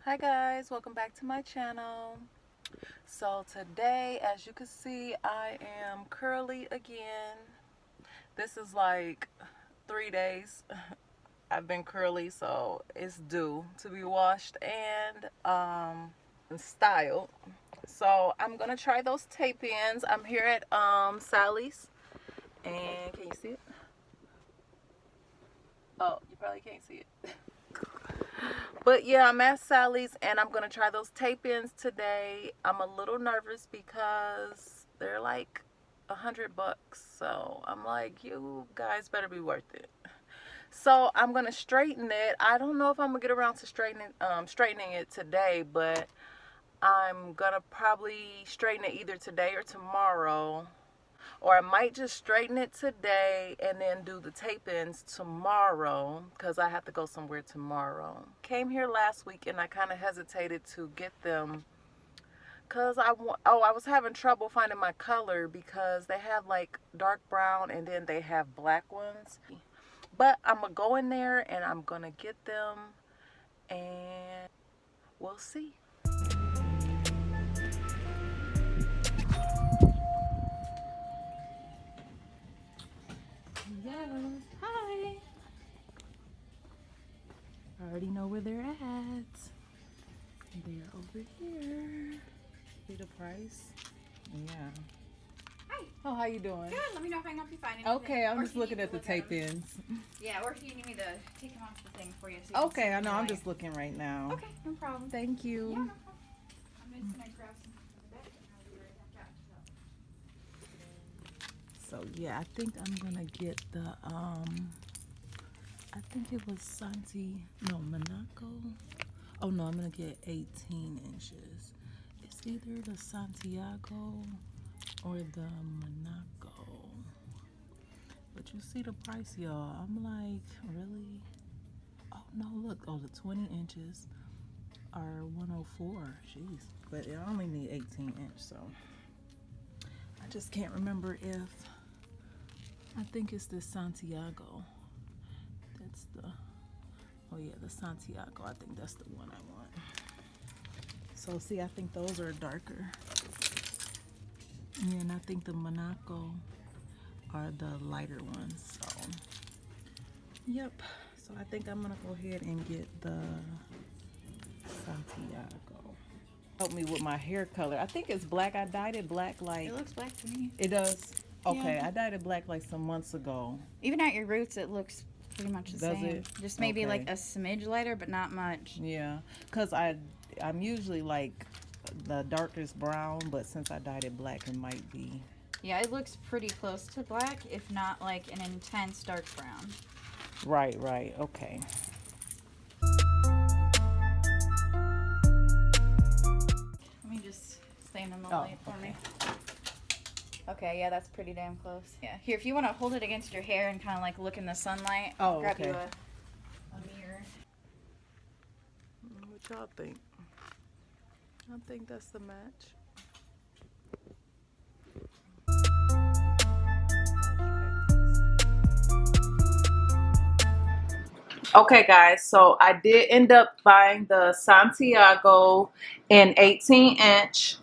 Hi guys, welcome back to my channel. So today, as you can see, I am curly again. This is like 3 days I've been curly, so it's due to be washed and styled. So I'm gonna try those tape-ins. I'm here at Sally's, and can you see it? Oh, you probably can't see it. But yeah, I'm at Sally's and I'm gonna try those tape-ins today. I'm a little nervous because they're like $100, so I'm like, you guys better be worth it. So I'm gonna straighten it. I don't know if I'm gonna get around to straightening it today, but I'm gonna probably straighten it either today or tomorrow. Or I might just straighten it today and then do the tape-ins tomorrow because I have to go somewhere tomorrow. Came here last week and I kind of hesitated to get them because I was having trouble finding my color because they have like dark brown and then they have black ones. But I'm going to go in there and I'm going to get them and we'll see. Yes. Hi. I already know where they're at. They're over here. See the price? Yeah. Hi. Oh, how you doing? Good. Let me know if I can help you find anything. Okay, I'm Or just if you looking need at to the look at 'em. tape-ins. Yeah, or if you need me to take them off the thing for you. So you can see Okay, I them know. that I'm way. just looking right now. Okay, no problem. Thank you. Yeah, no problem. I'm just gonna grab some from the back and I'll be right back out. So yeah, I think I'm gonna get the I think it was Monaco. Oh no, I'm gonna get 18 inches. It's either the Santiago or the Monaco. But you see the price, y'all. I'm like, really? Oh no, look. Oh, the 20 inches are 104. Jeez. But I only need 18 inch, so I just can't remember if I think it's the Santiago. That's the oh yeah, the Santiago. I think that's the one I want. So see, I think those are darker. Yeah, and I think the Monaco are the lighter ones. So yep. So I think I'm gonna go ahead and get the Santiago. Help me with my hair color. I think it's black. I dyed it black like It looks black to me. it does. Okay, Yeah. I dyed it black like some months ago. Even at your roots, it looks pretty much the Does same. it? Just maybe Okay. like a smidge lighter, but not much. Yeah, cause I'm usually like the darkest brown, but since I dyed it black, it might be. Yeah, it looks pretty close to black, if not like an intense dark brown. Right, right. Okay. Let me just stand in the Oh, light for okay. me. Okay, yeah, that's pretty damn close. Yeah, here, if you want to hold it against your hair and kind of like look in the sunlight, I'll grab okay. you a mirror. What y'all think? I think that's the match. Okay, guys, so I did end up buying the Santiago in 18 inch,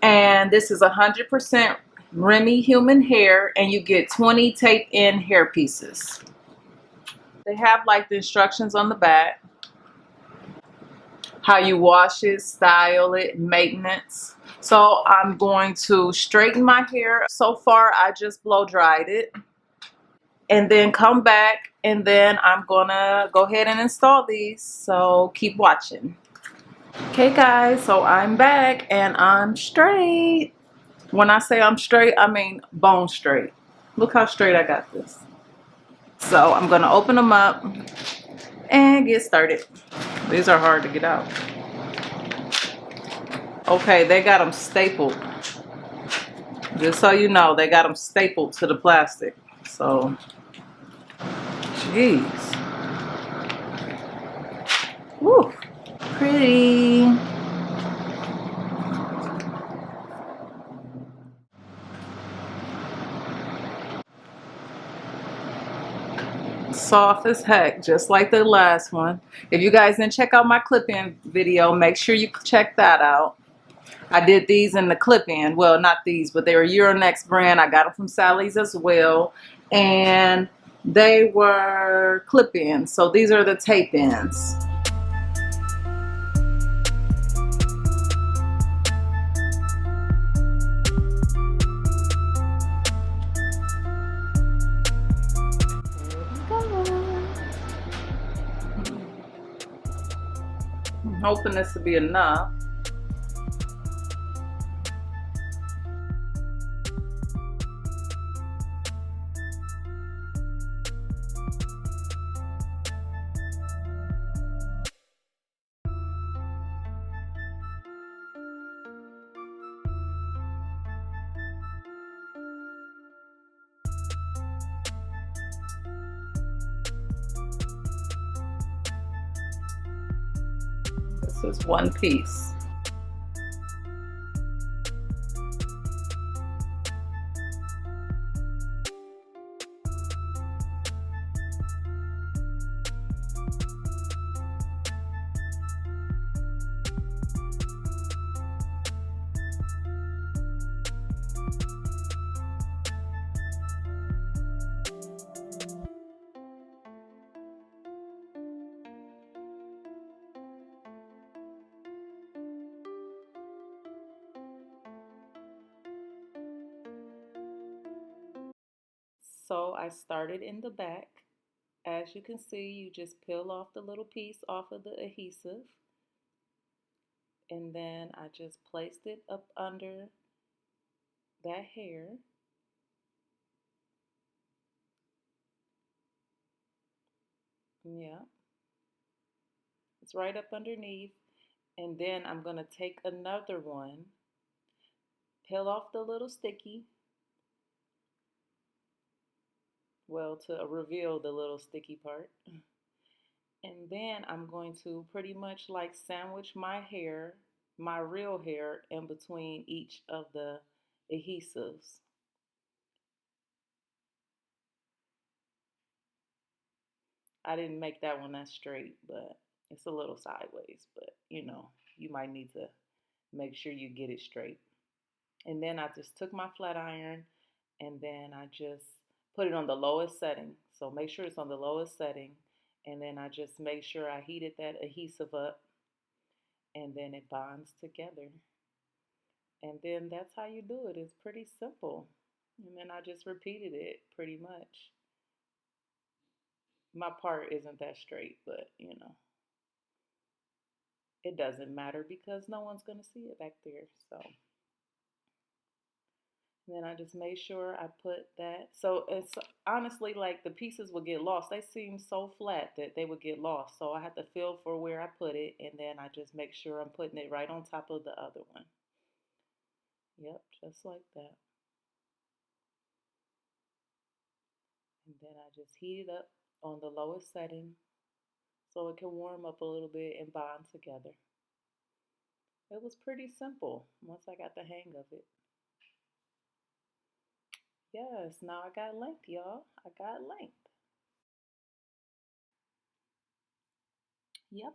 and this is 100% Remy human hair, and you get 20 tape-in hair pieces. They have like the instructions on the back, how you wash it, style it, maintenance. So I'm going to straighten my hair. So far, I just blow dried it. And then come back and then I'm gonna go ahead and install these, so keep watching. Okay guys, so I'm back and I'm straight. When I say I'm straight, I mean bone straight. Look how straight I got this. So I'm gonna open them up and get started. These are hard to get out. Okay, they got them stapled. Just so you know, they got them stapled to the plastic. So jeez. Woo. Pretty. soft as heck, just like the last one. If you guys didn't check out my clip-in video, make sure you check that out. I did these in the clip-in. Well, not these, but they were Euronext brand. I got them from Sally's as well. And they were clip-ins. So these are the tape-ins. I'm hoping this will be enough. This is one piece. So I started in the back. As you can see, you just peel off the little piece off of the adhesive. And then I just placed it up under that hair. Yeah, it's right up underneath. And then I'm going to take another one, peel off the little sticky, well, to reveal the little sticky part. And then I'm going to pretty much like sandwich my hair, my real hair, in between each of the adhesives. I didn't make that one that straight, but it's a little sideways, but you know, you might need to make sure you get it straight. And then I just took my flat iron and then I just put it on the lowest setting. So make sure it's on the lowest setting. And then I just make sure I heated that adhesive up and then it bonds together. And then that's how you do it. It's pretty simple. And then I just repeated it pretty much. My part isn't that straight, but you know, it doesn't matter because no one's going to see it back there. So then I just made sure I put that. So it's honestly like the pieces would get lost. They seem so flat that they would get lost. So I had to feel for where I put it. And then I just make sure I'm putting it right on top of the other one. Yep, just like that. And then I just heat it up on the lowest setting so it can warm up a little bit and bond together. It was pretty simple once I got the hang of it. Yes, now I got length, y'all. I got length. Yep.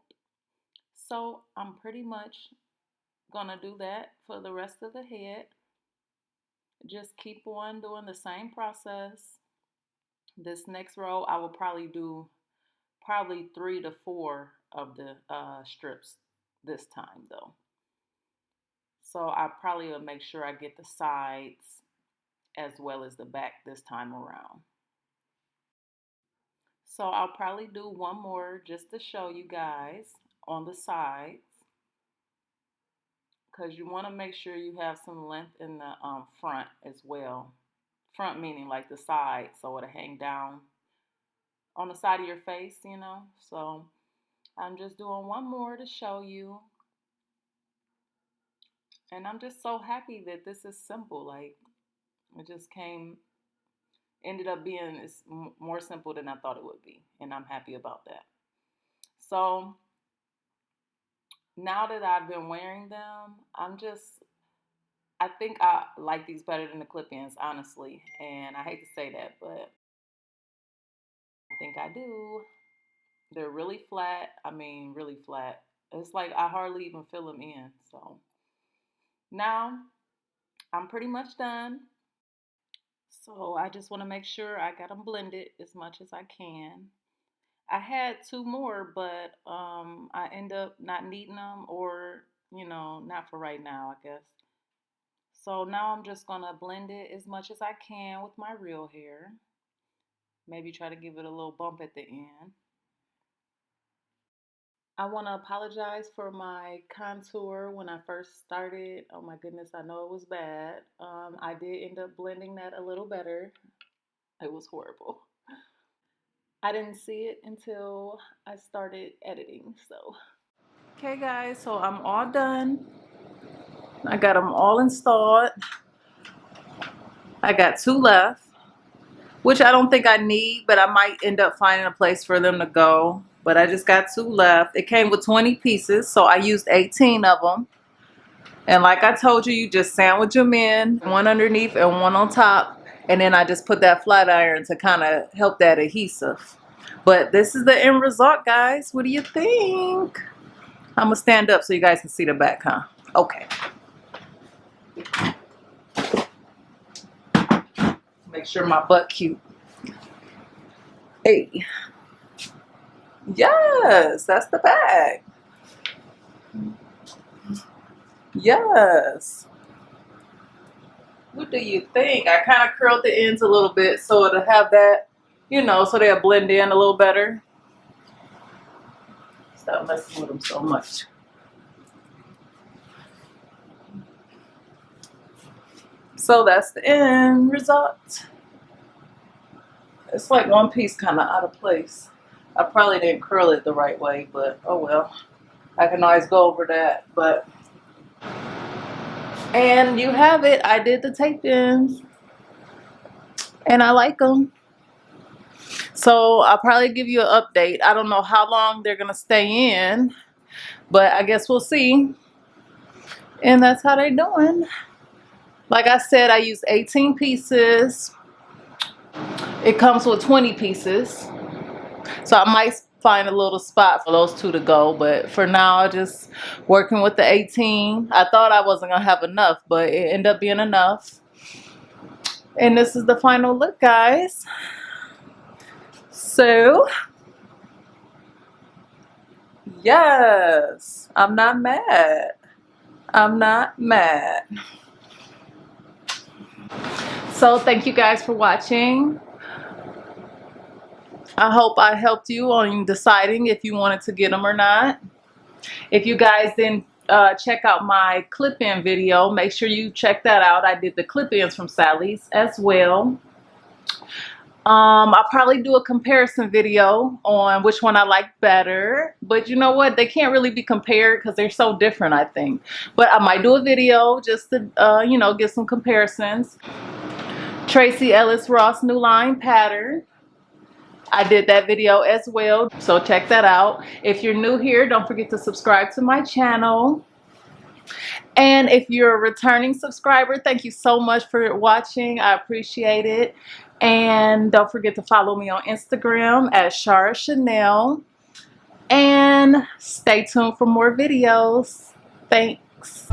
So I'm pretty much gonna do that for the rest of the head. Just keep on doing the same process. This next row, I will probably do probably 3 to 4 of the strips this time though. So I probably will make sure I get the sides as well as the back this time around. So I'll probably do one more just to show you guys on the sides because you want to make sure you have some length in the front as well. Front meaning like the side, so it'll hang down on the side of your face, you know. So I'm just doing one more to show you. And I'm just so happy that this is simple. Like it just ended up being more simple than I thought it would be. And I'm happy about that. So now that I've been wearing them, I think I like these better than the clip-ins, honestly. And I hate to say that, but I think I do. They're really flat. I mean, really flat. It's like I hardly even fill them in. So now I'm pretty much done. So I just want to make sure I got them blended as much as I can. I had two more, but I end up not needing them, or not for right now, I guess. So now I'm just gonna blend it as much as I can with my real hair. Maybe try to give it a little bump at the end. I want to apologize for my contour when I first started. Oh my goodness, I know it was bad. I did end up blending that a little better. It was horrible. I didn't see it until I started editing, so. Okay guys, so I'm all done. I got them all installed. I got two left, which I don't think I need, but I might end up finding a place for them to go. But I just got two left. It came with 20 pieces, so I used 18 of them. And like I told you, you just sandwich them in, one underneath and one on top. And then I just put that flat iron to kind of help that adhesive. But this is the end result, guys. What do you think? I'm going to stand up so you guys can see the back, huh? Okay. Make sure my butt cute. Hey. Yes, that's the back. Yes. What do you think? I kind of curled the ends a little bit so it'll have that, so they'll blend in a little better. Stop messing with them so much. So that's the end result. It's like one piece kind of out of place. I probably didn't curl it the right way, but oh well. I can always go over that, but. And you have it. I did the tape-ins. And I like them. So I'll probably give you an update. I don't know how long they're going to stay in, but I guess we'll see. And that's how they're doing. Like I said, I used 18 pieces. It comes with 20 pieces. So I might find a little spot for those two to go. But for now, just working with the 18. I thought I wasn't going to have enough, but it ended up being enough. And this is the final look, guys. So, yes, I'm not mad. I'm not mad. So thank you guys for watching. I hope I helped you on deciding if you wanted to get them or not. If you guys didn't check out my clip-in video, make sure you check that out. I did the clip-ins from Sally's as well. I'll probably do a comparison video on which one I like better. But you know what? They can't really be compared because they're so different, I think. But I might do a video just to, get some comparisons. Tracy Ellis Ross New Line Pattern. I did that video as well, so check that out. If you're new here, don't forget to subscribe to my channel. And if you're a returning subscriber, thank you so much for watching. I appreciate it. And don't forget to follow me on Instagram at Shara Chanel. And stay tuned for more videos. Thanks.